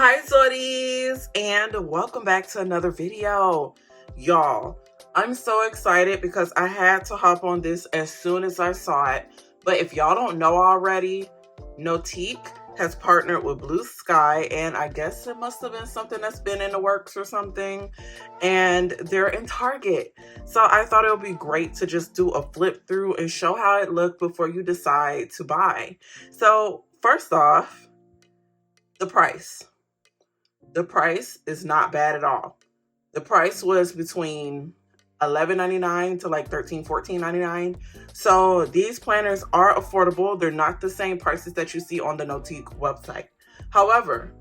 Hi Zoddies, and welcome back to another video. Y'all, I'm so excited because I had to hop on this as soon as I saw it. But if y'all don't know already, NOTIQ has partnered with Blue Sky, and I guess it must have been something that's been in the works or something, and they're in Target. So I thought it would be great to just do a flip through and show how it looked before you decide to buy. So first off, the price. The price is not bad at all. The price was between $11.99 to like $13-14.99. So these planners are affordable. They're not the same prices that you see on the NOTIQ website. However,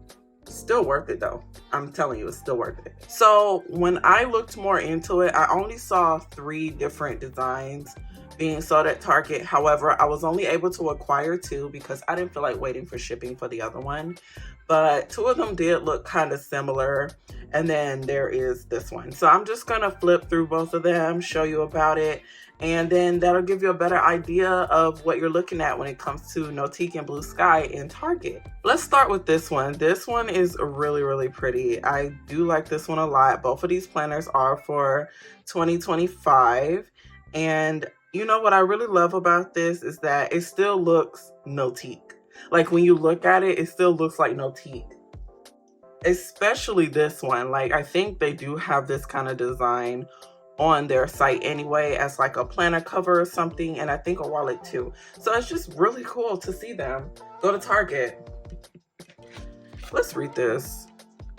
still worth it though. I'm telling you, it's still worth it. So when I looked more into it, I only saw 3 different designs being sold at Target. However, I was only able to acquire 2 because I didn't feel like waiting for shipping for the other one. But 2 of them did look kind of similar. And then there is this one. So I'm just going to flip through both of them, show you about it. And then that'll give you a better idea of what you're looking at when it comes to NOTIQ and Blue Sky in Target. Let's start with this one. This one is really, really pretty. I do like this one a lot. Both of these planners are for 2025. And you know what I really love about this is that it still looks NOTIQ. Like when you look at it, it still looks like NOTIQ. Especially this one. Like I think they do have this kind of design on their site anyway as like a planner cover or something, and I think a wallet too. So it's just really cool to see them. Go to Target. Let's read this.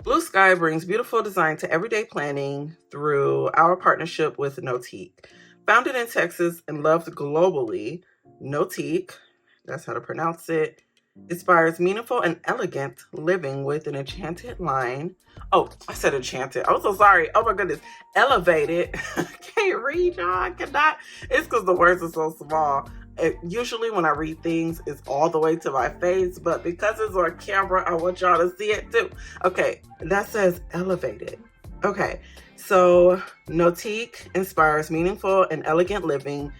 Blue Sky brings beautiful design to everyday planning through our partnership with NOTIQ. Founded in Texas and loved globally, NOTIQ, that's how to pronounce it, inspires meaningful and elegant living with an enchanted line. Oh, I said enchanted. I'm so sorry. Oh my goodness. Elevated. Can't read, y'all. I cannot. It's because the words are so small. Usually when I read things, it's all the way to my face, but because it's on camera, I want y'all to see it too. Okay, that says elevated. Okay, so NOTIQ inspires meaningful and elegant living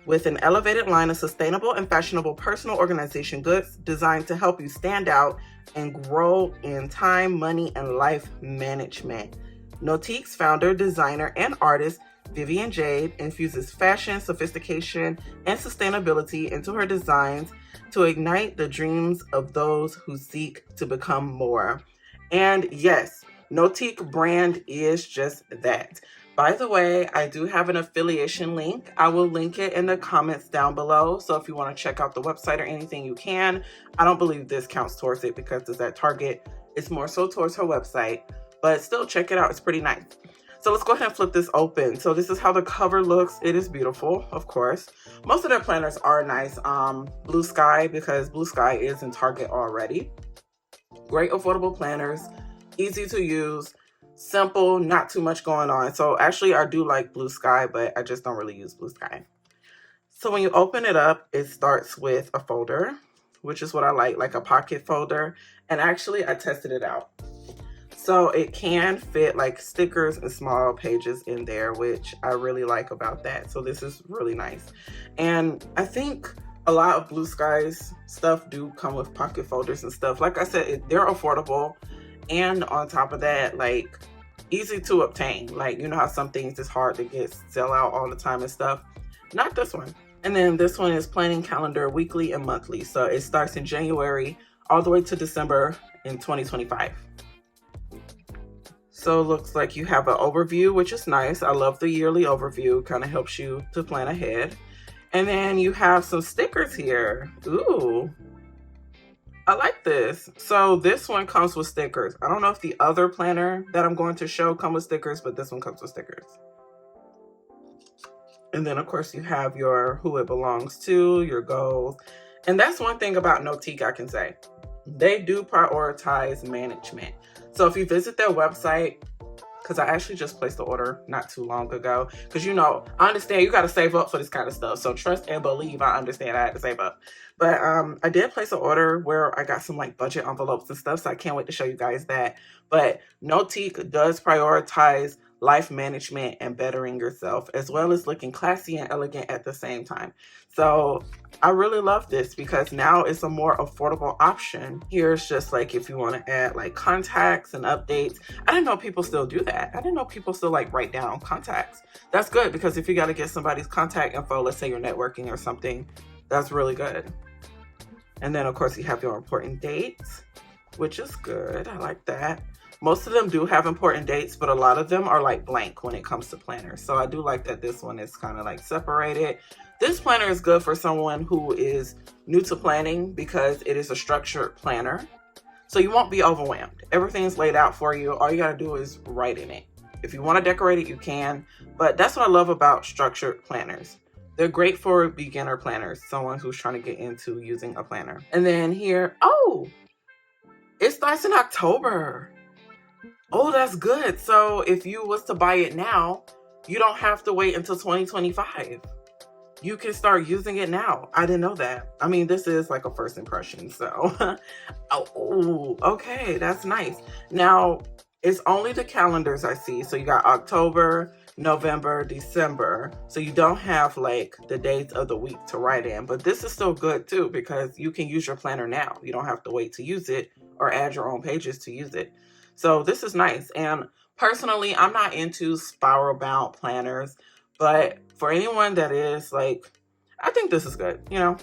with an elevated line of sustainable and fashionable personal organization goods designed to help you stand out and grow in time, money, and life management. NOTIQ's founder, designer, and artist, Vivian Jade, infuses fashion, sophistication, and sustainability into her designs to ignite the dreams of those who seek to become more. And yes, NOTIQ brand is just that. By the way, I do have an affiliation link. I will link it in the comments down below. So if you want to check out the website or anything, you can. I don't believe this counts towards it because it's at Target. It's more so towards her website, but still check it out. It's pretty nice. So let's go ahead and flip this open. So this is how the cover looks. It is beautiful, of course. Most of their planners are nice. Blue Sky, because Blue Sky is in Target already. Great affordable planners, easy to use. Simple, not too much going on. So actually I do like Blue Sky, but I just don't really use Blue Sky. So when you open it up, it starts with a folder, which is what I like a pocket folder. And actually I tested it out. So it can fit like stickers and small pages in there, which I really like about that. So this is really nice. And I think a lot of Blue Sky's stuff do come with pocket folders and stuff. Like I said, they're affordable. And on top of that, like easy to obtain. Like, you know how some things is hard to get, sell out all the time and stuff. Not this one. And then this one is planning calendar weekly and monthly. So it starts in January all the way to December in 2025. So it looks like you have an overview, which is nice. I love the yearly overview. Kind of helps you to plan ahead. And then you have some stickers here. Ooh. I like this. So this one comes with stickers. I don't know if the other planner that I'm going to show come with stickers, but this one comes with stickers. And then of course you have your who it belongs to, your goals. And that's one thing about NOTIQ I can say. They do prioritize management. So if you visit their website, because I actually just placed the order not too long ago. Because, you know, I understand you got to save up for this kind of stuff. So trust and believe, I understand I had to save up. But I did place an order where I got some like budget envelopes and stuff. So I can't wait to show you guys that. But NOTIQ does prioritize life management, and bettering yourself, as well as looking classy and elegant at the same time. So I really love this because now it's a more affordable option. Here's just like if you want to add like contacts and updates. I didn't know people still do that. I didn't know people still like write down contacts. That's good because if you got to get somebody's contact info, let's say you're networking or something, that's really good. And then of course you have your important dates, which is good. I like that. Most of them do have important dates, but a lot of them are like blank when it comes to planners. So I do like that this one is kind of like separated. This planner is good for someone who is new to planning because it is a structured planner. So you won't be overwhelmed. Everything's laid out for you. All you got to do is write in it. If you want to decorate it, you can. But that's what I love about structured planners. They're great for beginner planners, someone who's trying to get into using a planner. And then here, oh, it starts in October. Oh, that's good. So if you was to buy it now, you don't have to wait until 2025. You can start using it now. I didn't know that. I mean, this is like a first impression, so. Oh, okay, that's nice. Now, it's only the calendars I see. So you got October, November, December. So you don't have like the dates of the week to write in, but this is still good too because you can use your planner now. You don't have to wait to use it or add your own pages to use it. So this is nice. And personally, I'm not into spiral bound planners, but for anyone that is like, I think this is good, you know?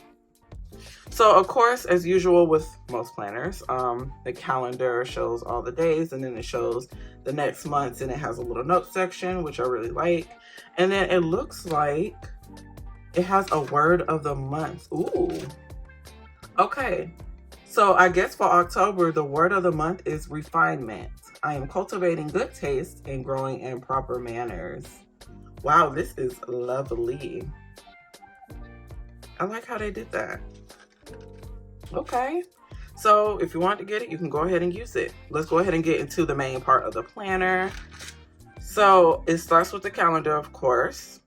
So of course, as usual with most planners, the calendar shows all the days and then it shows the next months and it has a little note section, which I really like. And then it looks like it has a word of the month. Ooh, okay. So I guess for October, the word of the month is refinement. I am cultivating good taste and growing in proper manners. Wow, this is lovely. I like how they did that. Okay, so if you want to get it, you can go ahead and use it. Let's go ahead and get into the main part of the planner. So it starts with the calendar, of course,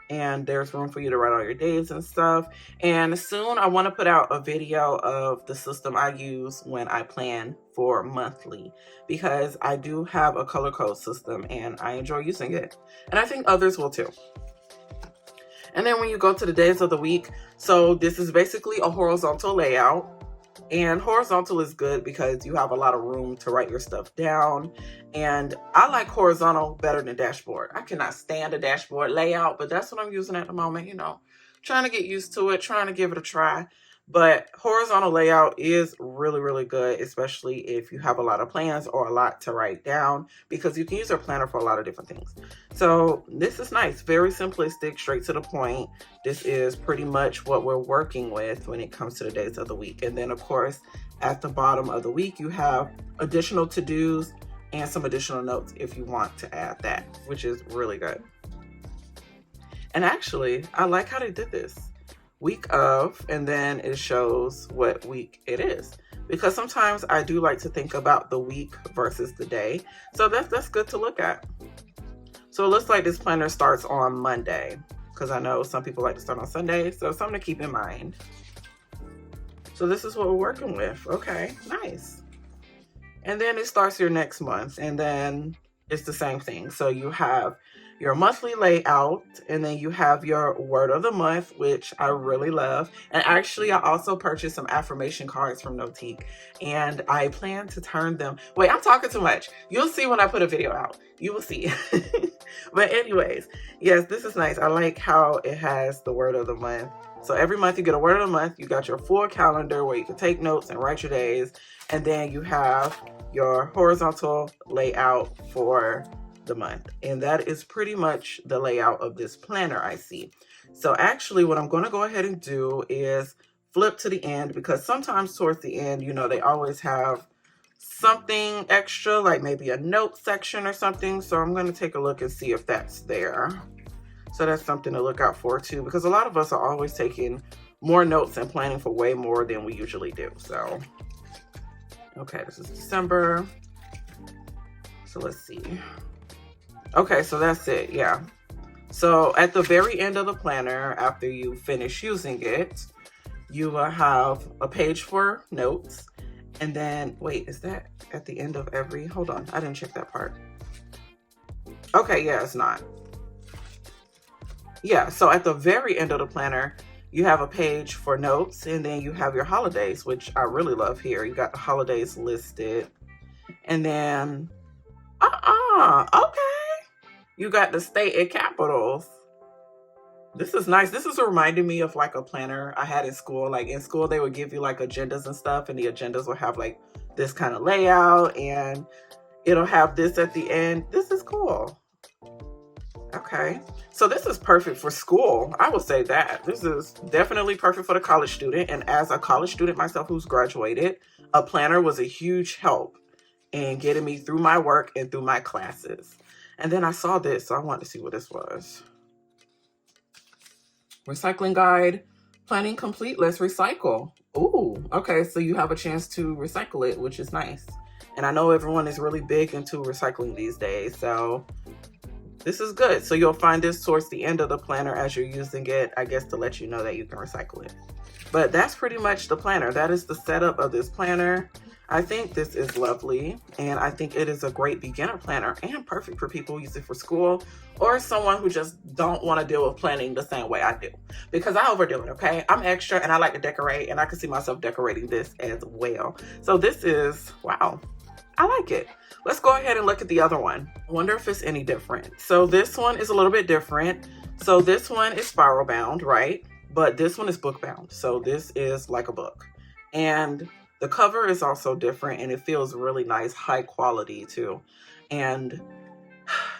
and there's room for you to write all your days and stuff. And soon I want to put out a video of the system I use when I plan for monthly, because I do have a color code system and I enjoy using it. And I think others will too. And then when you go to the days of the week, so this is basically a horizontal layout. And horizontal is good because you have a lot of room to write your stuff down. And I like horizontal better than dashboard. I cannot stand a dashboard layout, but that's what I'm using at the moment, you know, trying to get used to it, trying to give it a try. But horizontal layout is really, really good, especially if you have a lot of plans or a lot to write down, because you can use your planner for a lot of different things. So this is nice, very simplistic, straight to the point. This is pretty much what we're working with when it comes to the days of the week. And then of course, at the bottom of the week, you have additional to-dos and some additional notes if you want to add that, which is really good. And actually, I like how they did this. Week of, and then it shows what week it is, because sometimes I do like to think about the week versus the day. So that's good to look at. So it looks like this planner starts on Monday, because I know some people like to start on Sunday, so something to keep in mind. So this is what we're working with. Okay, nice. And then it starts your next month, and then it's the same thing. So you have your monthly layout, and then you have your word of the month, which I really love. And actually, I also purchased some affirmation cards from NOTIQ, and I plan to turn them. Wait, I'm talking too much. You'll see when I put a video out. You will see. But anyways, yes, this is nice. I like how it has the word of the month. So every month you get a word of the month. You got your full calendar where you can take notes and write your days. And then you have your horizontal layout for the month. And that is pretty much the layout of this planner I see. So actually what I'm going to go ahead and do is flip to the end, because sometimes towards the end, you know, they always have something extra, like maybe a note section or something. So I'm going to take a look and see if that's there. So that's something to look out for too, because a lot of us are always taking more notes and planning for way more than we usually do. So, okay, this is December. So let's see. Okay, so that's it, yeah. So at the very end of the planner, after you finish using it, you will have a page for notes. And then, wait, is that at the end of every, hold on, I didn't check that part. Okay, yeah, it's not. Yeah, so at the very end of the planner, you have a page for notes, and then you have your holidays, which I really love here. You got the holidays listed. And then, okay. You got the state and capitals. This is nice. This is reminding me of like a planner I had in school. Like in school, they would give you like agendas and stuff, and the agendas will have like this kind of layout, and it'll have this at the end. This is cool. Okay, so this is perfect for school. I will say that. This is definitely perfect for the college student. And as a college student myself who's graduated, a planner was a huge help in getting me through my work and through my classes. And then I saw this, so I wanted to see what this was. Recycling guide, planning complete, let's recycle. Ooh, okay, so you have a chance to recycle it, which is nice. And I know everyone is really big into recycling these days, so this is good. So you'll find this towards the end of the planner as you're using it, I guess, to let you know that you can recycle it. But that's pretty much the planner. That is the setup of this planner. I think this is lovely, and I think it is a great beginner planner and perfect for people who use it for school or someone who just don't want to deal with planning the same way I do, because I overdo it, okay? I'm extra and I like to decorate, and I can see myself decorating this as well. So this is, wow, I like it. Let's go ahead and look at the other one. I wonder if it's any different. So this one is a little bit different. So this one is spiral bound, right? But this one is book bound. So this is like a book. And the cover is also different, and it feels really nice, high quality too. And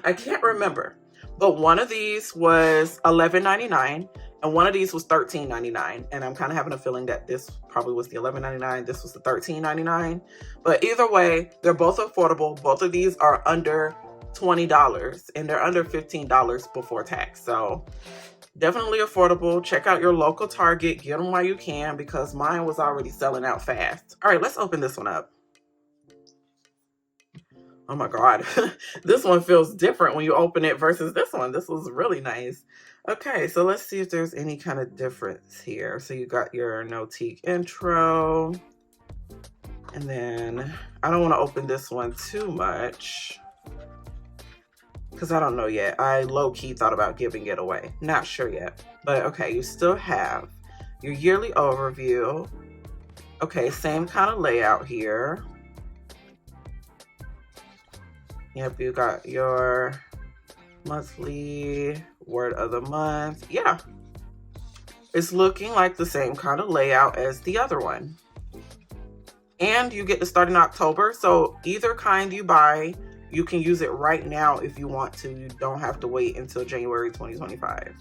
I can't remember, but one of these was $11.99 and one of these was $13.99. And I'm kind of having a feeling that this probably was the $11.99. This was the $13.99. But either way, they're both affordable. Both of these are under $20 and they're under $15 before tax. So definitely affordable. Check out your local Target. Get them while you can, because mine was already selling out fast. All right, let's open this one up. Oh my God. This one feels different when you open it versus this one. This was really nice. Okay, so let's see if there's any kind of difference here. So you got your NOTIQ intro. And then I don't want to open this one too much because I don't know yet. I low-key thought about giving it away. Not sure yet. But okay, you still have your yearly overview. Okay, same kind of layout here. Yep, you got your monthly word of the month. Yeah, it's looking like the same kind of layout as the other one. And you get to start in October. So either kind you buy, you can use it right now if you want to. You don't have to wait until January 2025.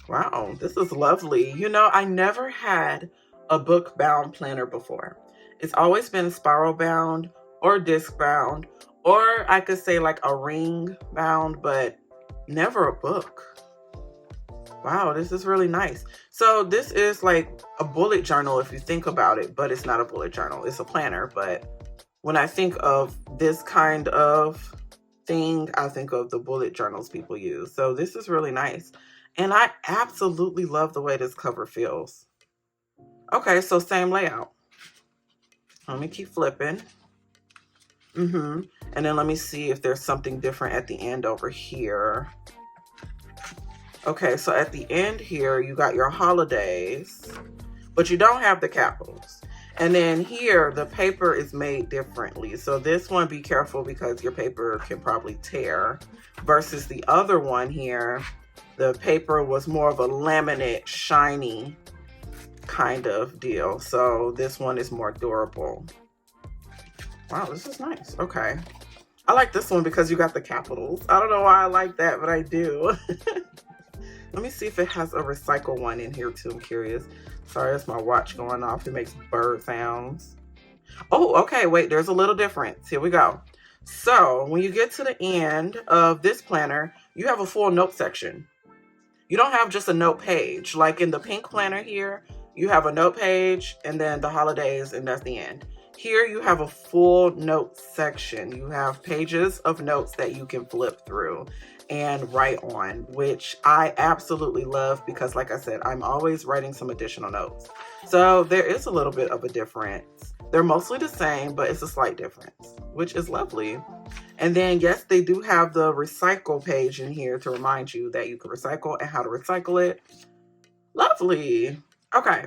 Wow, this is lovely. You know, I never had a book bound planner before. It's always been spiral bound or disc bound, or I could say like a ring bound, but never a book. Wow, this is really nice. So this is like a bullet journal if you think about it, but it's not a bullet journal. It's a planner. But when I think of this kind of thing, I think of the bullet journals people use. So this is really nice. And I absolutely love the way this cover feels. Okay, so same layout. Let me keep flipping. And then let me see if there's something different at the end over here. Okay, so at the end here, you got your holidays, but you don't have the capitals. And then here, the paper is made differently. So this one, be careful because your paper can probably tear. Versus the other one here, the paper was more of a laminate, shiny kind of deal. So this one is more durable. Wow, this is nice. Okay. I like this one because you got the capitals. I don't know why I like that, but I do. Let me see if it has a recycle one in here too. I'm curious. Sorry, that's my watch going off. It makes bird sounds. Oh, okay. Wait, there's a little difference. Here we go. So when you get to the end of this planner, you have a full note section. You don't have just a note page. Like in the pink planner here, you have a note page and then the holidays, and that's the end. Here you have a full note section. You have pages of notes that you can flip through and write on, which I absolutely love because, like I said, I'm always writing some additional notes. So there is a little bit of a difference. They're mostly the same, but it's a slight difference, which is lovely. And then, yes, they do have the recycle page in here to remind you that you can recycle and how to recycle it. Lovely. Okay.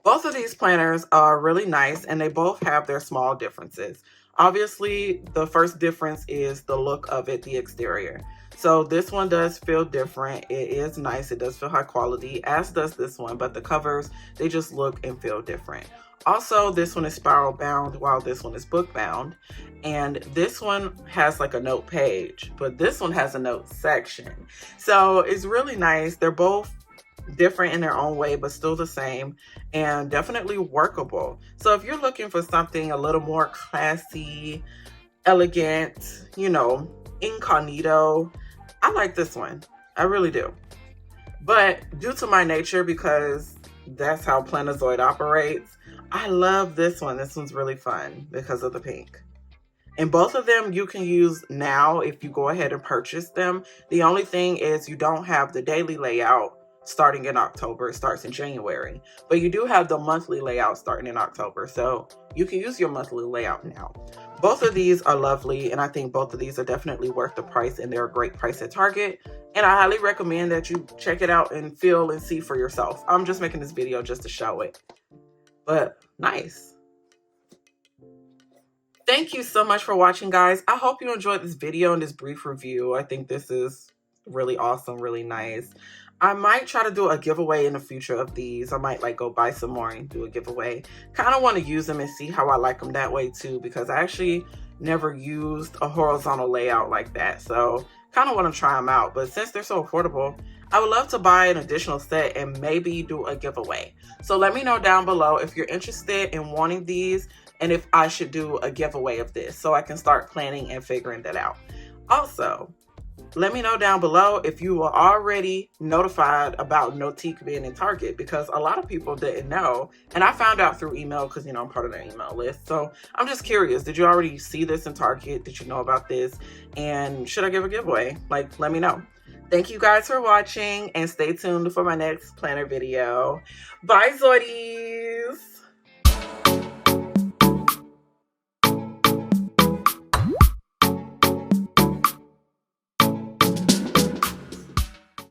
Both of these planners are really nice, and they both have their small differences. Obviously, the first difference is the look of it, the exterior. So this one does feel different. It is nice. It does feel high quality, as does this one, but the covers, they just look and feel different. Also, this one is spiral bound while this one is book bound. And this one has like a note page, but this one has a note section. So it's really nice. They're both different in their own way, but still the same and definitely workable. So if you're looking for something a little more classy, elegant, you know, incognito, I like this one. I really do. But due to my nature, because that's how Plannerzoid operates, I love this one. This one's really fun because of the pink. And both of them you can use now if you go ahead and purchase them. The only thing is you don't have the daily layout starting in October. It starts in January. But you do have the monthly layout starting in October. So you can use your monthly layout now. Both of these are lovely, and I think both of these are definitely worth the price, and they're a great price at Target. And I highly recommend that you check it out and feel and see for yourself. I'm just making this video just to show it. But nice. Thank you so much for watching, guys. I hope you enjoyed this video and this brief review. I think this is really awesome, really nice. I might try to do a giveaway in the future of these. I might like go buy some more and do a giveaway. Kind of want to use them and see how I like them that way too, because I actually never used a horizontal layout like that. So kind of want to try them out. But since they're so affordable, I would love to buy an additional set and maybe do a giveaway. So let me know down below if you're interested in wanting these and if I should do a giveaway of this so I can start planning and figuring that out. Also, let me know down below if you were already notified about NOTIQ being in Target, because a lot of people didn't know. And I found out through email because, you know, I'm part of their email list. So I'm just curious. Did you already see this in Target? Did you know about this? And should I give a giveaway? Like, let me know. Thank you guys for watching, and stay tuned for my next planner video. Bye, Zoidies!